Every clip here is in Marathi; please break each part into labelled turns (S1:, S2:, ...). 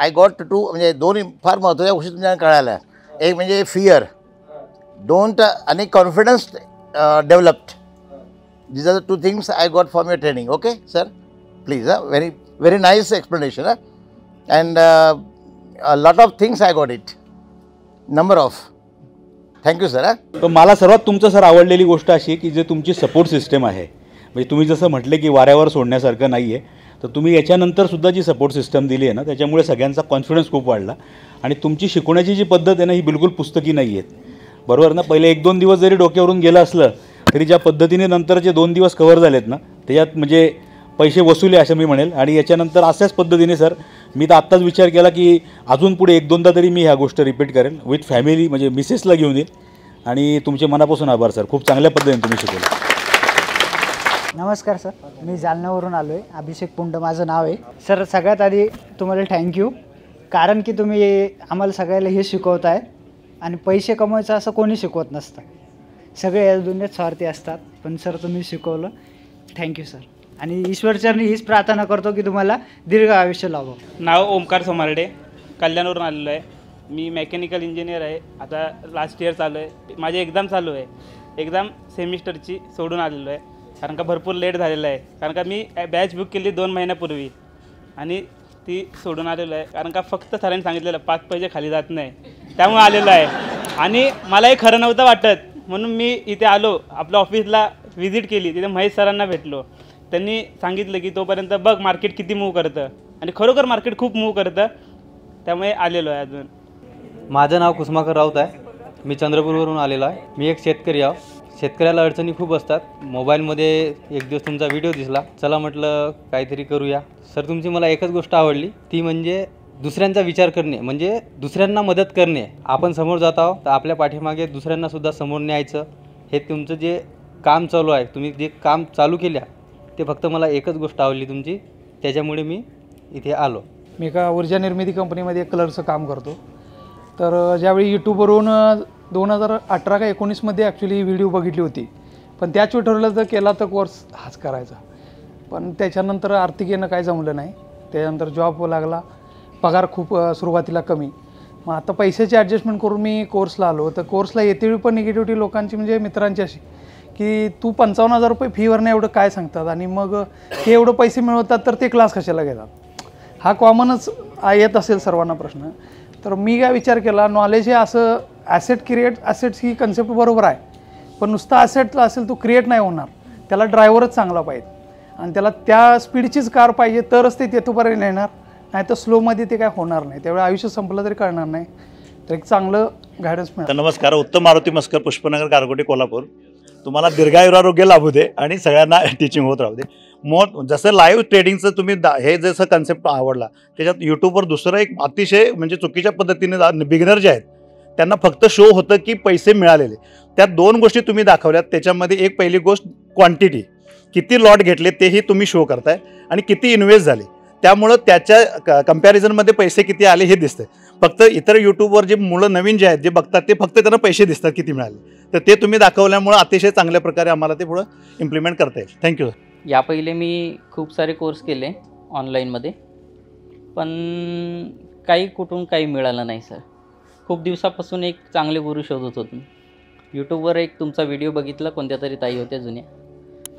S1: आय गॉट टू म्हणजे दोन फार महत्त्वाच्या गोष्टी तुमच्या कळाल्या. एक म्हणजे फिअर, डोंट आणि confidence developed. These are the two things I got from your training. Okay, sir? Please, very, very nice explanation. And a lot of things I got it. Number of. Thank you, sir.
S2: तर मला सर्वात तुमचं सर आवडलेली गोष्ट अशी की जे तुमची सपोर्ट सिस्टम आहे, म्हणजे तुम्ही जसं म्हटले की वाऱ्यावर सोडण्यासारखं नाही आहे, तर तुम्ही याच्यानंतरसुद्धा जी सपोर्ट सिस्टम दिली आहे ना, त्याच्यामुळे सगळ्यांचा कॉन्फिडन्स खूप वाढला. आणि तुमची शिकवण्याची जी पद्धत आहे ना, ही बिलकुल पुस्तकी नाही आहे. बरोबर ना? पहिले 1-2 दिवस जरी डोक्यावरून गेलं असलं तरी ज्या पद्धतीने नंतरचे 2 दिवस कव्हर झालेत ना, त्याच्यात म्हणजे पैसे वसूल आहे असं मी म्हणेल. आणि याच्यानंतर अशाच पद्धतीने सर मी तर आत्ताच विचार केला की अजून पुढे 1-2दा तरी मी ह्या गोष्ट रिपीट करेल विथ फॅमिली, म्हणजे मिसेसला घेऊन येईल. आणि तुमचे मनापासून आभार सर, खूप चांगल्या पद्धतीने तुम्ही शिकवलं.
S3: नमस्कार सर, मी जालन्यावरून आलो आहे. अभिषेक पुंड माझं नाव आहे. सर सगळ्यात आधी तुम्हाला थँक्यू, कारण की तुम्ही आम्हाला सगळ्याला हे शिकवताय. आणि पैसे कमवायचं असं कोणी शिकवत नसतं, सगळे या दुनियेत स्वार्थी असतात, पण सर तुम्ही शिकवलं. Thank you sir. आणि ईश्वरचरणी हीच प्रार्थना करतो की तुम्हाला दीर्घ आयुष्य लाभो.
S4: नाव ओमकार सोमारडे, कल्याणवरून आलेलो आहे. मी मेकॅनिकल इंजिनियर आहे. आता लास्ट इयर चालू आहे. माझी एक्झाम चालू आहे. एक्झाम सेमिस्टरची सोडून आलेलो आहे, कारण का भरपूर लेट झालेलं आहे. कारण का मी बॅच बुक केली 2 महिन्यापूर्वी आणि ती सोडून आलेलो आहे. कारण का फक्त सरांनी सांगितलेलं 5 पैसे खाली जात नाही, त्यामुळे आलेलो आहे. आणि मलाही खरं नव्हतं वाटत, म्हणून मी इथे आलो. आपल्या ऑफिसला व्हिजिट केली, तिथे महेश सरांना भेटलो. त्यांनी सांगितलं की तोपर्यंत बघ मार्केट किती मूव्ह करतं, आणि खरोखर मार्केट खूप मूव्ह करतं, त्यामुळे आलेलो आहे. अजून
S5: माझं नाव कुसुमाकर राऊत आहे. मी चंद्रपूरवरून आलेलो आहे. मी एक शेतकरी आहे. शेतकऱ्याला अडचणी खूप असतात. मोबाईलमध्ये एक दिवस तुमचा व्हिडिओ दिसला, चला म्हटलं काहीतरी करूया. सर तुमची मला एकच गोष्ट आवडली, ती म्हणजे दुसऱ्यांचा विचार करणे, म्हणजे दुसऱ्यांना मदत करणे. आपण समोर जात आहोत तर आपल्या पाठीमागे दुसऱ्यांनासुद्धा समोर न्यायचं. हे तुमचं जे काम चालू आहे, तुम्ही जे काम चालू केल्या, ते फक्त मला एकच गोष्ट आवडली तुमची, त्याच्यामुळे मी इथे आलो.
S6: मी एका ऊर्जा निर्मिती कंपनीमध्ये कलरचं काम करतो. तर ज्यावेळी यूट्यूबवरून 2018 का 19मध्ये ॲक्च्युली व्हिडिओ बघितली होती, पण त्याच ठरवलं जर केला तर कोर्स हाच करायचा. पण त्याच्यानंतर आर्थिक येणं काही जमलं नाही. त्याच्यानंतर जॉब लागला, पगार खूप सुरुवातीला कमी. मग आता पैशाची ॲडजस्टमेंट करून मी कोर्सला आलो. तर कोर्सला येते पण निगेटिव्हिटी लोकांची, म्हणजे मित्रांची अशी की तू 55,000 रुपये फी भरणं एवढं काय सांगतात, आणि मग हे एवढं पैसे मिळवतात तर ते क्लास कशाला घेतात. हा कॉमनच येत असेल सर्वांना प्रश्न. तर मी काय विचार केला, नॉलेज हे असं ॲसेट्स ही कन्सेप्ट बरोबर आहे, पण नुसता ॲसेटला असेल तो क्रिएट नाही होणार. त्याला ड्रायव्हरच चांगला पाहिजे, आणि त्याला त्या स्पीडचीच कार पाहिजे, तरच ते तेथपर्यंत येणार. नाही तर स्लोमध्ये ते काय होणार नाही. त्यावेळी आयुष्य संपलं तरी कळणार नाही. तर एक चांगलं गायडन्स मिळालं.
S7: नमस्कार, उत्तम मारुती मस्कर, पुष्पनगर, गारगोटी, कोल्हापूर. तुम्हाला दीर्घायुरारोग्य लाभू दे आणि सगळ्यांना टीचिंग होत राहू दे. जसं लाईव्ह ट्रेडिंगचं तुम्ही हे जसं कन्सेप्ट आवडला, त्याच्यात यूट्यूबवर दुसरं एक अतिशय म्हणजे चुकीच्या पद्धतीने बिगिनर जे आहेत त्यांना फक्त शो होतं की पैसे मिळालेले. त्या 2 गोष्टी तुम्ही दाखवल्यात. त्याच्यामध्ये एक पहिली गोष्ट क्वांटिटी, किती लॉट घेतले तेही तुम्ही शो करताय, आणि किती इन्व्हेस्ट झाले, त्यामुळं त्याच्या कंपॅरिझनमध्ये पैसे किती आले हे दिसतंय. फक्त इतर यूट्यूबवर जे मुलं नवीन जे आहेत जे बघतात ते फक्त त्यांना पैसे दिसतात किती मिळाले, तर ते तुम्ही दाखवल्यामुळं अतिशय चांगल्या प्रकारे आम्हाला ते पुढं इम्प्लिमेंट करता येईल. थँक्यू.
S8: या पहिले मी खूप सारे कोर्स केले ऑनलाईनमध्ये, पण काही कुठून काही मिळालं नाही सर. खूप दिवसापासून एक चांगले गुरु शोधत होतो. यूट्यूबवर एक तुमचा व्हिडिओ बघितला, कोणत्या तरी ताई होत्या जुन्या,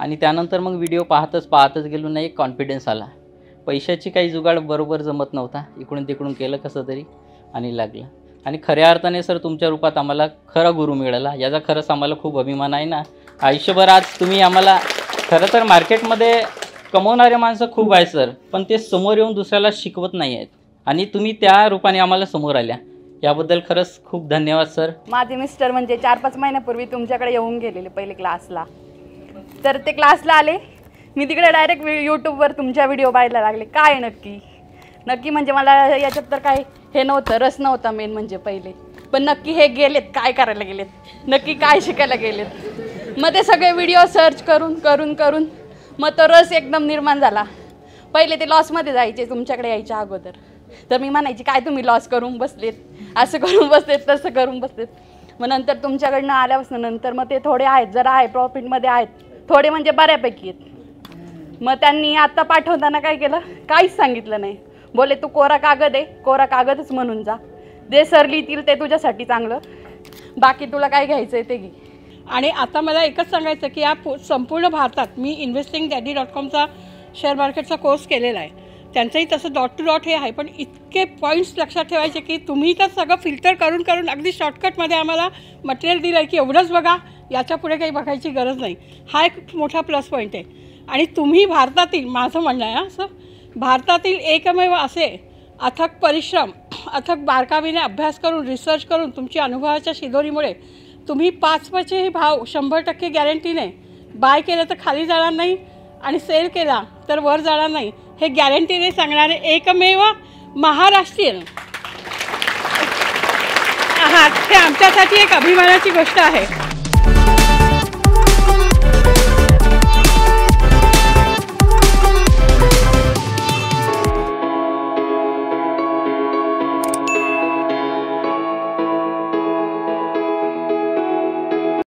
S8: आणि त्यानंतर मग व्हिडिओ पाहतच गेलो. नाही एक कॉन्फिडन्स आला. पैशाची काही जुगाड बरोबर जमत नव्हता, इकडून तिकडून केलं कसं तरी आणि लागलं. आणि खऱ्या अर्थाने सर तुमच्या रूपात आम्हाला खरा गुरु मिळाला, याचा खरंच आम्हाला खूप अभिमान आहे ना. आयुष्यभर आज तुम्ही आम्हाला, खरं तर मार्केटमध्ये कमवणारे माणसं खूप आहेत सर, पण ते समोर येऊन दुसऱ्याला शिकवत नाही आहेत, आणि तुम्ही त्या रूपाने आम्हाला समोर आल्या, याबद्दल खरंच खूप धन्यवाद सर.
S9: माझे मिस्टर म्हणजे 4-5 महिन्यापूर्वी तुमच्याकडे येऊन गेलेले पहिले क्लासला. तर ते क्लासला आले, मी तिकडे डायरेक्ट यूट्यूबवर तुमच्या व्हिडिओ पाहायला लागले. काय नक्की म्हणजे मला याच्यात तर काय हे नव्हतं, रस नव्हता मेन म्हणजे पहिले. पण नक्की हे गेलेत काय करायला गेलेत, नक्की काय शिकायला गेलेत. मग ते सगळे व्हिडिओ सर्च करून मग तो रस एकदम निर्माण झाला. पहिले ते लॉसमध्ये जायचे तुमच्याकडे यायच्या अगोदर, तर मी म्हणायची काय तुम्ही लॉस करून बसलेत, असं करून बसलेत, तसं करून बसलेत. मग नंतर तुमच्याकडनं आल्यापासून नंतर मग ते थोडे आहेत, जरा आहे प्रॉफिटमध्ये आहेत, थोडे म्हणजे बऱ्यापैकी आहेत. मग त्यांनी आत्ता पाठवताना काय केलं, काहीच सांगितलं नाही, बोले तू कोरा कागद आहे, कोरा कागदच म्हणून जा, जे सर लिहितील ते तुझ्यासाठी चांगलं, बाकी तुला काय घ्यायचं आहे ते घे.
S10: आणि आता मला एकच सांगायचं की या संपूर्ण भारतात मी investingdaddy.comचा शेअर मार्केटचा कोर्स केलेला आहे. त्यांचंही तसं डॉट टू डॉट हे आहे, पण इतके पॉईंट्स लक्षात ठेवायचे की तुम्ही तर सगळं फिल्टर करून करून अगदी शॉर्टकटमध्ये आम्हाला मटेरियल दिलं आहे की एवढंच बघा, याच्या पुढे काही बघायची गरज नाही. हा एक मोठा प्लस पॉईंट आहे. आणि तुम्ही भारतातील, माझं म्हणणं आहे असं, भारतातील एकमेव असे अथक परिश्रम, अथक बारकावीने अभ्यास करून, रिसर्च करून, तुमची अनुभवाच्या शिदोरीमुळे तुम्ही 5चे भाव 100% गॅरंटीने बाय केलं तर खाली जाणार नाही आणि सेल केला तर वर जाणार नाही, हे गॅरंटीने सांगणारे एकमेव महाराष्ट्रीयन आहात. हे आमच्यासाठी एक अभिमानाची गोष्ट आहे.